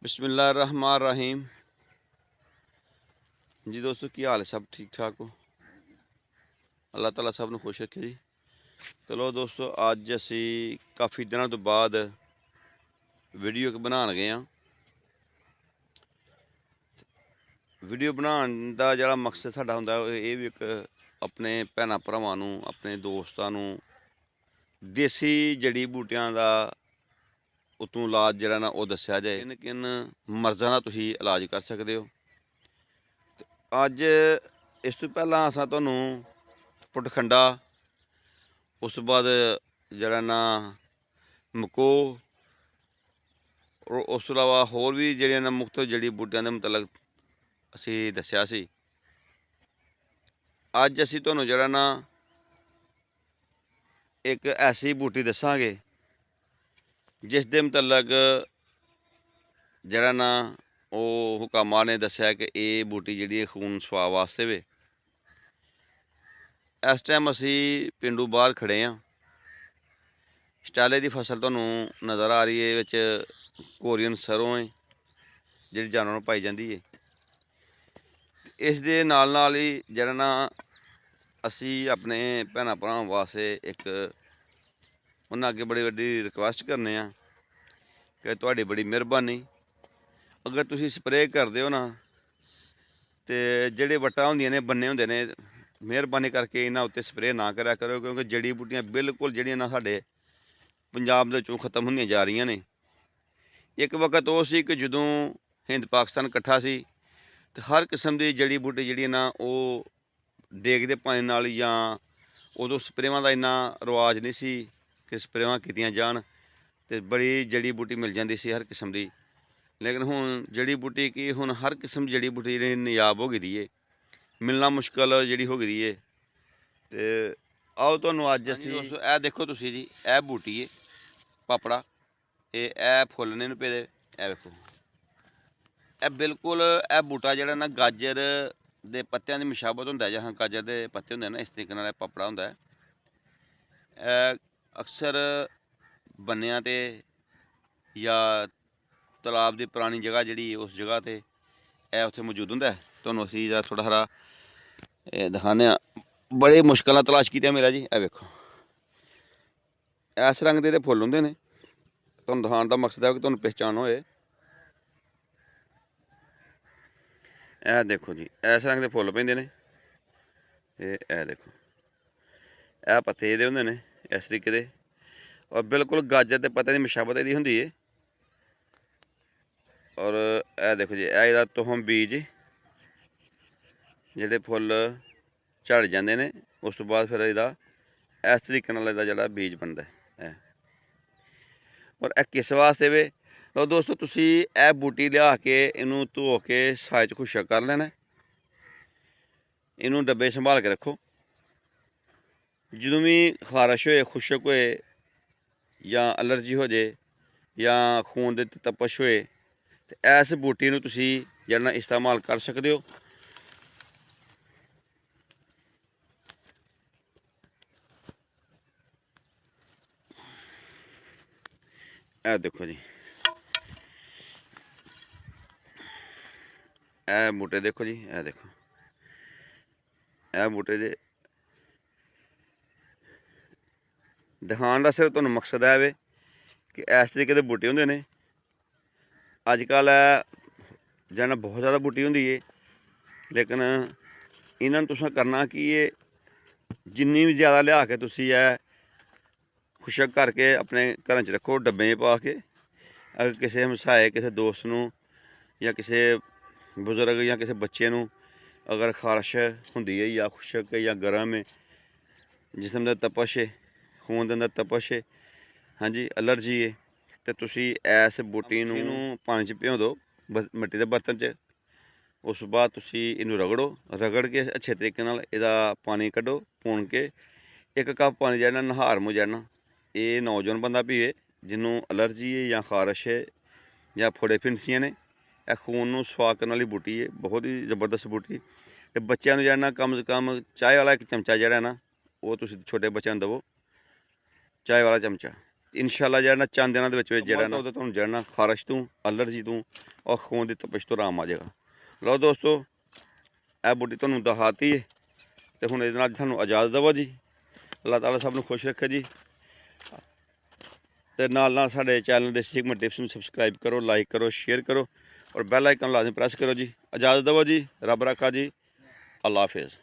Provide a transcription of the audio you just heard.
बिस्मिल्लाहिर्रहमानिर्रहीम। जी दोस्तों, की हाल है? सब ठीक ठाक हो? अल्लाह ताला सब नूं खुश रखे जी। चलो दोस्तों, अज असी काफ़ी दिनों तो बाद वीडियो बनान गए हाँ। वीडियो बनाने का जिहड़ा मकसद साडा हुंदा ये भी एक अपने भैणां भरावां नूं, अपने दोस्तां नूं देसी जड़ी बूटियां का उतों इलाज जिहड़ा ना वो दस्सिया जाए। किन मर्ज़ां दा तुसीं इलाज कर सकदे हो। अज इस तो पहलां असां तुहानूं पुटखंडा, उस तो बाद जिहड़ा ना मकोह्, और उस तो इलावा होर भी जिहड़ियां ना मुख्तलिफ जड़ी बूटियां दे मुतलक असी दस्सिया सी। अज असी तुहानूं जिहड़ा ना एक ऐसी बूटी दस्सांगे जिस दे मुतलक जिहड़ा ना ओह हुकामा ने दस्सिया कि ये बूटी जिहड़ी खून सफा वास्ते वे। इस टाइम असी पिंडू बाहर खड़े हाँ। शटाले की फसल तुहानूं नज़र आ रही है, विच कोरियन सरों है जिहड़ी जानवरां नूं पाई जाती है। इस दे नाल नाल ही जिहड़ा ना असी अपने भैणां भरावां वास्ते एक उन्हां अगे बड़ी वड्डी रिक्वेस्ट करने आ कि तुहाडी बड़ी मेहरबानी, अगर तुसीं स्प्रे करदे हो ना तो जिहड़े वट्टां हुंदियां ने बन्ने हुंदे ने, मेहरबानी करके इन्हां उत्ते स्प्रे ना करा करो, क्योंकि जड़ी बूटियां बिल्कुल जिहड़ियां ना साडे पंजाब दे विचों खत्म हुंदियां जा रहीआं ने। एक वक्त वो सी कि जदों हिंद पाकिस्तान इकट्ठा सी ते हर किस्म की जड़ी बूटी जिहड़ी ना वो डेग दे पानी नाल, जां उदों स्प्रेवां दा इन्ना रवाज नहीं सी कि स्प्रेवां कीतियां जान, ते बड़ी जड़ी बूटी मिल जाती सी हर किस्म की। लेकिन हुण जड़ी बूटी की हुण हर किस्म की जड़ी बूटी जिहड़ी नायाब हो गई है, मिलना मुश्किल जिहड़ी हो गई है। ते आओ तुहानूं अज्ज असीं दोस्तों ए देखो तुसीं जी, ए बूटी है पापड़ा, ए फुल्ल ने पेदे, ए वेखो ए बिल्कुल ए बूटा जिहड़ा ना गाजर दे पत्तियां दी मशाबत हुंदा है, जियां गाजर दे पत्ते हुंदे ना, इस तरीके नाल पापड़ा हुंदा है। अक्सर बन्नियां ते या तलाब की पुरानी जगह जिहड़ी उस जगह ते उत्थे मौजूद हुंदा है। तुहानूं असीं इहदा थोड़ा हारा दिखाने आ। बड़े मुश्किल नाल तलाश कीतिया मिलेआ जी। ए वेखो इस रंग दे फुल्ल हुंदे ने। तुहानूं दिखाने दा मकसद है कि तुहानूं पहचान होए। ए देखो जी, इस रंग दे फुल्ल पैंदे ने। ए देखो ए पत्ते एहदे हुंदे ने इस तरीके दे, और बिल्कुल गाजर दे पत्ते दी मशाबत इहदी हुंदी है। और ए देखो जी, ए इहदा तुहम बीज जिहड़े फुल्ल झड़ जांदे ने, उस तो बाद फिर इहदा इस तरीके नाल इहदा जिहड़ा बीज बनदा है। और ए किस वास्ते वे? लो दोस्तों, तुसीं ए बूटी लिया के इनू धो के साए च खुशक कर लेना। इनू डब्बे संभाल के रखो। जदों भी खारश होए, खुशक होए, या एलर्जी हो जाए, या खून दे तपश होए, तो इस बूटी नूं तुसीं जिहड़ा ना इस्तेमाल कर सकदे हो। ए देखो जी, ए बूटे देखो जी, ए देखो ए बूटे दे दिखाने का सिर्फ तुहानूं मकसद है वे कि इस तरीके दे बूटे हुंदे ने। अजकल जिहड़ा बहुत ज़्यादा बूटी हुंदी है, लेकिन इन्हां नूं तुसें करना कि जिन्नी भी ज़्यादा लिया के तुसीं खुशक करके अपने घरां च रखो, डब्बे पा के। अगर किसी हमसाए, किसी दोस्त नूं, या किसी बजुर्ग या किसी बच्चे नूं अगर खारश हुंदी है, या खुशक है, या गर्म है, जिसम दा तपश है, खून दे अंदर तपश है, हाँ जी, एलर्जी है, तो तुसीं इस बूटी नूं पानी च भ्यों दो, मिट्टी दे बर्तन च। उस बाद तुसीं इनू रगड़ो, रगड़ के अच्छे तरीके नाल इहदा पानी कड्ढो, पून के 1 कप पानी जिहड़ा नहार मुंह जड़ना। ये नौजवान बंदा पीवे जिन्हों एलर्जी है, या खारश है, या फोड़े फिंसियां ने। यह खून नूं सफा करने वाली बूटी है, बहुत ही जबरदस्त बूटी। तो बच्चों नूं जिहड़ा कम से कम चाय वाला 1 चमचा जिहड़ा ना वो तुसीं छोटे बच्चों नूं देवो, चाय वाला चमचा। ਇਨਸ਼ਾਅੱਲਾ ਜਿਹੜਾ ਨਾ ਚੰਦ ਦਿਨਾਂ ਦੇ ਵਿੱਚ ਜਿਹੜਾ ਨਾ ਉਹਦਾ ਤੁਹਾਨੂੰ ਜਿਹੜਾ ਨਾ ਖਾਰਸ਼ ਤੋਂ ਐਲਰਜੀ ਤੋਂ ਔਰ ਖੂਨ ਦੀ ਤਪਸ਼ ਤੋਂ ਆਰਾਮ ਆ ਜਾਏਗਾ। ਲਓ ਦੋਸਤੋ ਇਹ ਬੂਟੀ ਤੁਹਾਨੂੰ ਦਿਖਾਤੀ ਹੈ ਤੇ ਹੁਣ ਇਹਦੇ ਨਾਲ ਤੁਹਾਨੂੰ ਇਜਾਜ਼ਤ ਦੇਵੋ ਜੀ। ਅੱਲਾਹ ਤਾਲਾ ਸਭ ਨੂੰ ਖੁਸ਼ ਰੱਖੇ ਜੀ। ਤੇ ਨਾਲ ਸਾਡੇ ਚੈਨਲ ਦੇ ਸਿਗਮਾ ਟਿਪਸ ਨੂੰ ਸਬਸਕ੍ਰਾਈਬ ਕਰੋ, ਲਾਈਕ ਕਰੋ, शेयर करो और बैल आइकन लाजमी प्रेस करो जी। इजाज़त दो जी, रब रखा जी, अल्लाह हाफिज़।